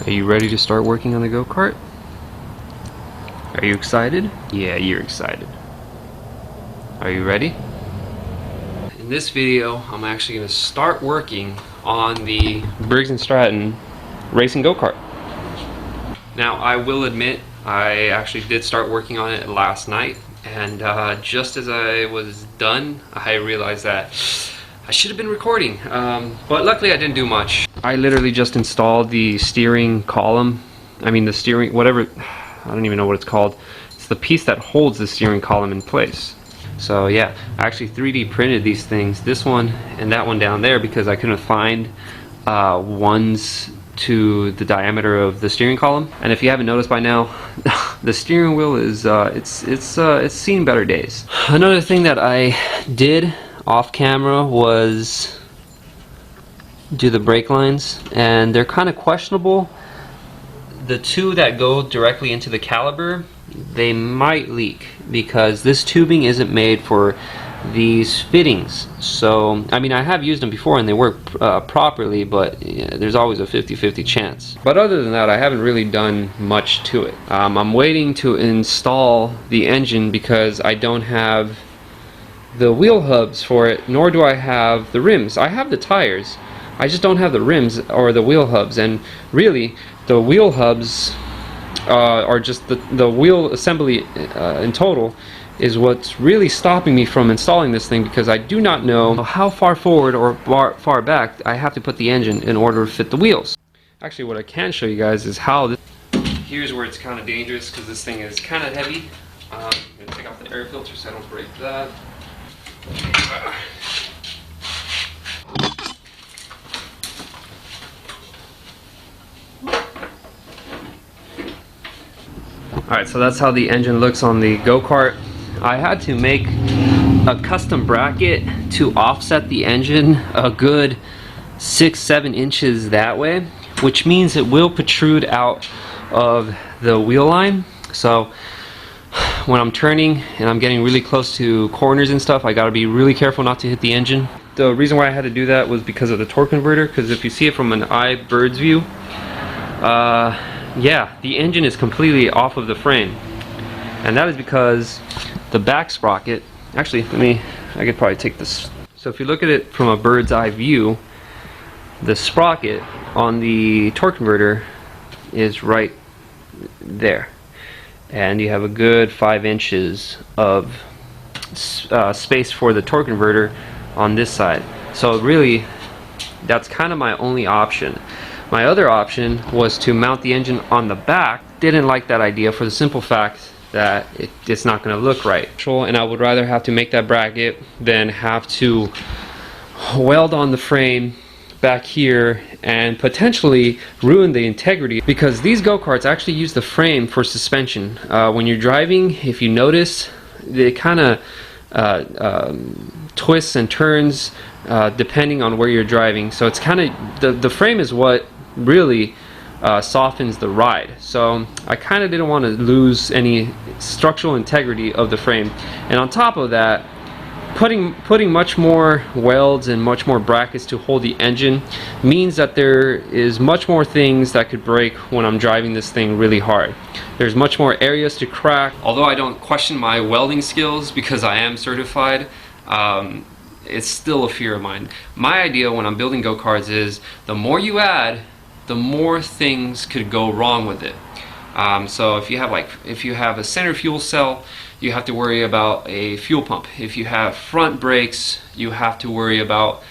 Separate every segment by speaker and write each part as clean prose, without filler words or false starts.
Speaker 1: Are you ready to start working on the go-kart? Are you excited? Yeah, you're excited. Are you ready? In this video, I'm actually going to start working on the Briggs & Stratton racing go-kart. Now, I will admit, I actually did start working on it last night, and just as I was done, I realized that I should have been recording, but luckily I didn't do much. I literally just installed the steering column. I mean the steering, whatever, I don't even know what it's called. It's the piece that holds the steering column in place. So yeah, I actually 3D printed these things, this one and that one down there, because I couldn't find ones to the diameter of the steering column. And if you haven't noticed by now, the steering wheel is it's seen better days. Another thing that I did off camera was do the brake lines, and they're kind of questionable. The two that go directly into the caliper, they might leak because this tubing isn't made for these fittings. So I mean, I have used them before and they work properly, but there's always a 50-50 chance. But other than that, I haven't really done much to it. I'm waiting to install the engine because I don't have the wheel hubs for it, nor do I have the rims. I have the tires, I just don't have the rims or the wheel hubs. And really, the wheel hubs are just the wheel assembly in total is what's really stopping me from installing this thing, because I do not know how far forward or far back I have to put the engine in order to fit the wheels. Actually, what I can show you guys is how this. Here's where it's kind of dangerous because this thing is kind of heavy. I'm going to take off the air filter so I don't break that. Alright, so that's how the engine looks on the go-kart. I had to make a custom bracket to offset the engine a good 6-7 inches that way, which means it will protrude out of the wheel line. So when I'm turning and I'm getting really close to corners and stuff, I gotta be really careful not to hit the engine. The reason why I had to do that was because of the torque converter, because if you see it from an bird's view, yeah, the engine is completely off of the frame. And that is because the back sprocket, actually, I could probably take this. So if you look at it from a bird's eye view, the sprocket on the torque converter is right there. And you have a good 5 inches of space for the torque converter on this side. So really, that's kind of my only option. My other option was to mount the engine on the back. Didn't like that idea for the simple fact that it's not going to look right. And I would rather have to make that bracket than have to weld on the frame back here and potentially ruin the integrity, because these go-karts actually use the frame for suspension. When you're driving, if you notice, it kind of twists and turns depending on where you're driving. So it's kind of the frame is what really softens the ride. So I kind of didn't want to lose any structural integrity of the frame. And on top of that, putting much more welds and much more brackets to hold the engine means that there is much more things that could break when I'm driving this thing really hard. There's much more areas to crack. Although I don't question my welding skills because I am certified, it's still a fear of mine. My idea when I'm building go-karts is the more you add, the more things could go wrong with it. So if you have a center fuel cell, you have to worry about a fuel pump. If you have front brakes, you have to worry about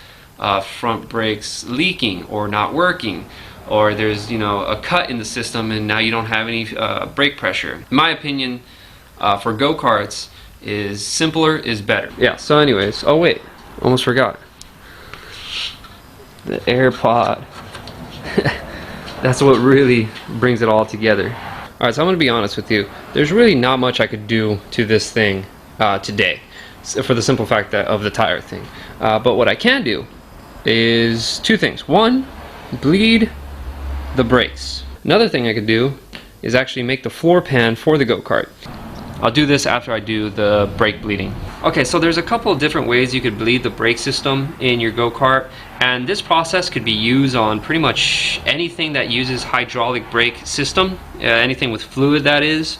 Speaker 1: front brakes leaking or not working, or there's a cut in the system and now you don't have any brake pressure. In my opinion, for go-karts, is simpler is better. Yeah, so anyways, oh wait, almost forgot. The air pod. That's what really brings it all together. Alright, so I'm going to be honest with you. There's really not much I could do to this thing today, for the simple fact of the tire thing. But what I can do is two things. One, bleed the brakes. Another thing I could do is actually make the floor pan for the go-kart. I'll do this after I do the brake bleeding. Okay, so there's a couple of different ways you could bleed the brake system in your go-kart, and this process could be used on pretty much anything that uses hydraulic brake system, anything with fluid that is,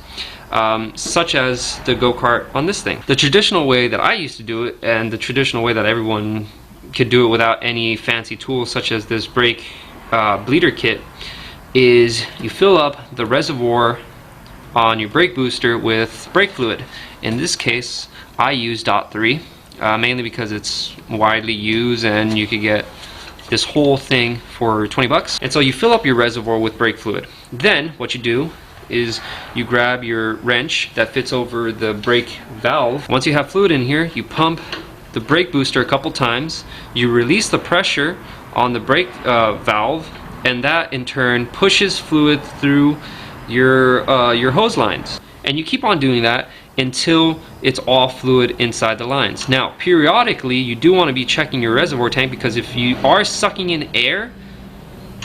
Speaker 1: such as the go-kart on this thing. The traditional way that I used to do it, and the traditional way that everyone could do it without any fancy tools such as this brake bleeder kit, is you fill up the reservoir on your brake booster with brake fluid. In this case, I use .3, mainly because it's widely used and you could get this whole thing for 20 bucks. And so you fill up your reservoir with brake fluid. Then what you do is you grab your wrench that fits over the brake valve. Once you have fluid in here, you pump the brake booster a couple times, you release the pressure on the brake valve, and that in turn pushes fluid through your hose lines. And you keep on doing that until it's all fluid inside the lines. Now, periodically, you do want to be checking your reservoir tank, because if you are sucking in air,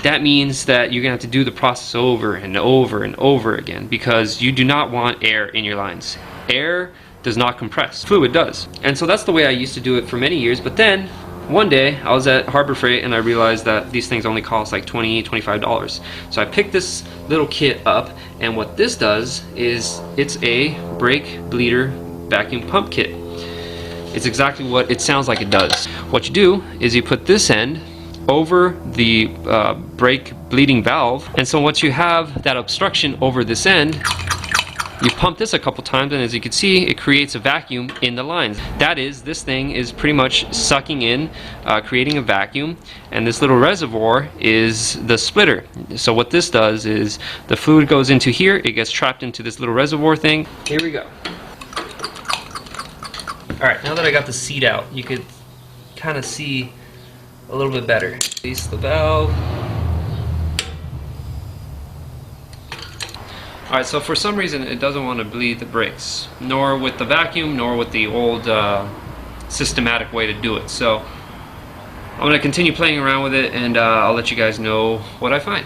Speaker 1: that means that you're going to have to do the process over and over and over again, because you do not want air in your lines. Air does not compress. Fluid does. And so that's the way I used to do it for many years, but then one day I was at Harbor Freight and I realized that these things only cost like $20, $25. So I picked this little kit up, and what this does is it's a brake bleeder vacuum pump kit. It's exactly what it sounds like it does. What you do is you put this end over the brake bleeding valve, and so once you have that obstruction over this end, you pump this a couple times, and as you can see, it creates a vacuum in the lines. That is, this thing is pretty much sucking in, creating a vacuum, and this little reservoir is the splitter. So what this does is the fluid goes into here, it gets trapped into this little reservoir thing. Here we go. Alright, now that I got the seat out, you could kind of see a little bit better. Release the valve. Alright, so for some reason it doesn't want to bleed the brakes, nor with the vacuum, nor with the old systematic way to do it. So I'm going to continue playing around with it, and I'll let you guys know what I find.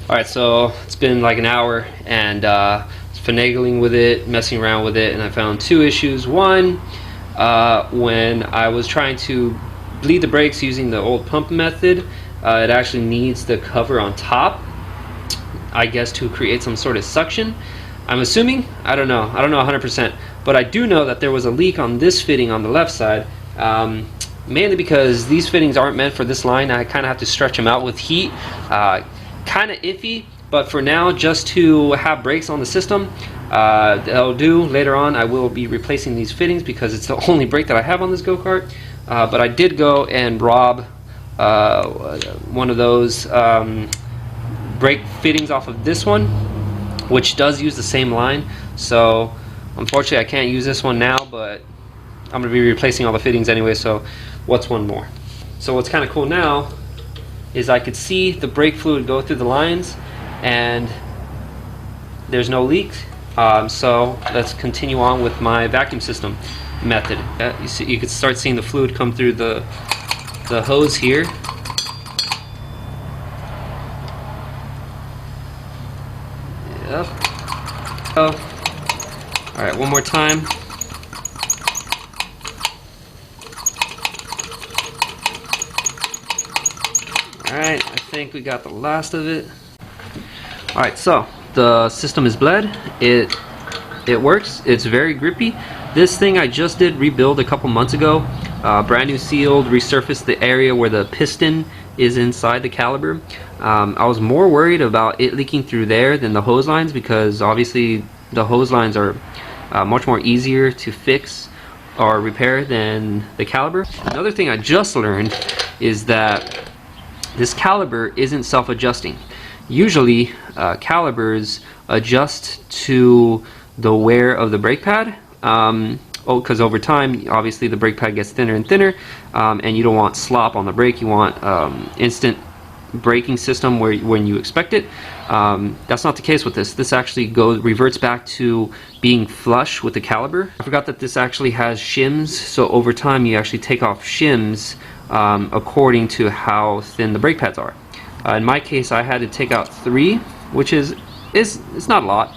Speaker 1: Alright, so it's been like an hour, and finagling with it, messing around with it, and I found two issues. One, when I was trying to bleed the brakes using the old pump method, it actually needs the cover on top, I guess, to create some sort of suction. I'm assuming, I don't know 100%, but I do know that there was a leak on this fitting on the left side, mainly because these fittings aren't meant for this line. I kind of have to stretch them out with heat. Kind of iffy, but for now, just to have brakes on the system, that'll do. Later on, I will be replacing these fittings because it's the only brake that I have on this go-kart. But I did go and rob one of those brake fittings off of this one, which does use the same line. So unfortunately I can't use this one now, but I'm going to be replacing all the fittings anyway, so what's one more? So what's kind of cool now is I could see the brake fluid go through the lines and there's no leak. So let's continue on with my vacuum system method. You can start seeing the fluid come through the hose here. Yep. Oh. Alright, one more time. Alright, I think we got the last of it. Alright, so the system is bled. It works. It's very grippy. This thing I just did rebuild a couple months ago. Brand new sealed, resurfaced the area where the piston is inside the caliber. I was more worried about it leaking through there than the hose lines, because obviously the hose lines are much more easier to fix or repair than the caliber. Another thing I just learned is that this caliber isn't self-adjusting. Usually calibers adjust to the wear of the brake pad, because over time obviously the brake pad gets thinner and thinner, and you don't want slop on the brake. You want instant braking system when you expect it. That's not the case with this. This actually reverts back to being flush with the caliber. I forgot that this actually has shims, so over time you actually take off shims according to how thin the brake pads are. In my case, I had to take out 3, which is it's not a lot.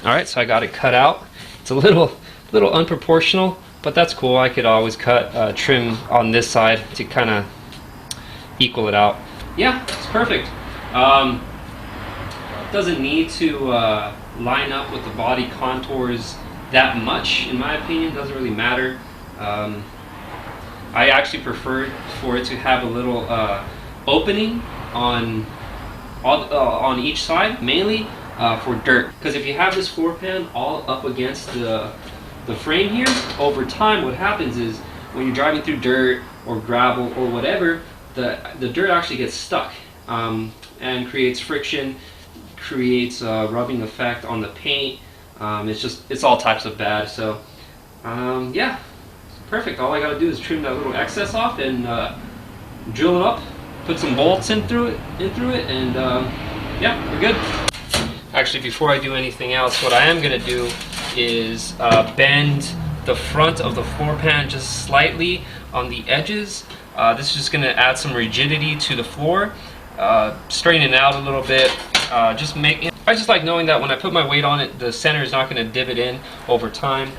Speaker 1: Alright, so I got it cut out. It's a little unproportional, but that's cool. I could always cut trim on this side to kind of equal it out. Yeah, it's perfect. Doesn't need to line up with the body contours that much, in my opinion. Doesn't really matter. I actually prefer for it to have a little opening on each side, mainly for dirt. Because if you have this floor pan all up against the frame here, over time what happens is when you're driving through dirt or gravel or whatever, the dirt actually gets stuck and creates friction, creates a rubbing effect on the paint. It's all types of bad. So yeah, perfect. All I gotta do is trim that little excess off and drill it up, put some bolts in through it, and yeah, we're good. Actually, before I do anything else, what I am gonna do is bend the front of the floor pan just slightly on the edges. This is just gonna add some rigidity to the floor, straighten it out a little bit. I just like knowing that when I put my weight on it, the center is not going to divot in over time.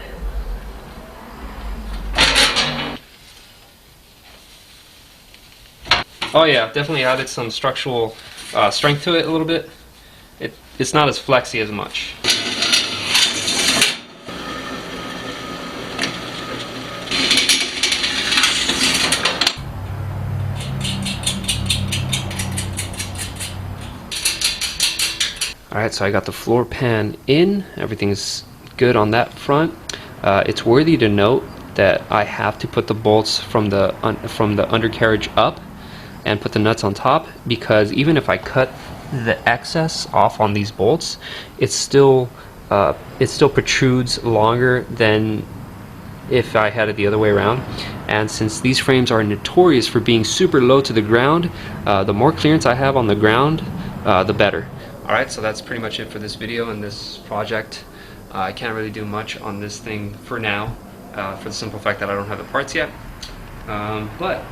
Speaker 1: Oh yeah, definitely added some structural strength to it a little bit. It's not as flexy as much. Alright, so I got the floor pan in. Everything's good on that front. It's worthy to note that I have to put the bolts from the undercarriage up and put the nuts on top, because even if I cut the excess off on these bolts, it still protrudes longer than if I had it the other way around. And since these frames are notorious for being super low to the ground, the more clearance I have on the ground, the better. Alright, so that's pretty much it for this video and this project. I can't really do much on this thing for now, for the simple fact that I don't have the parts yet. But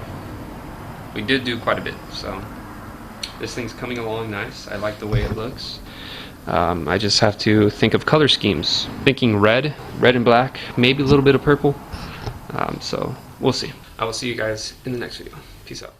Speaker 1: we did do quite a bit, so this thing's coming along nice. I like the way it looks. I just have to think of color schemes. Thinking red and black, maybe a little bit of purple. So we'll see. I will see you guys in the next video. Peace out.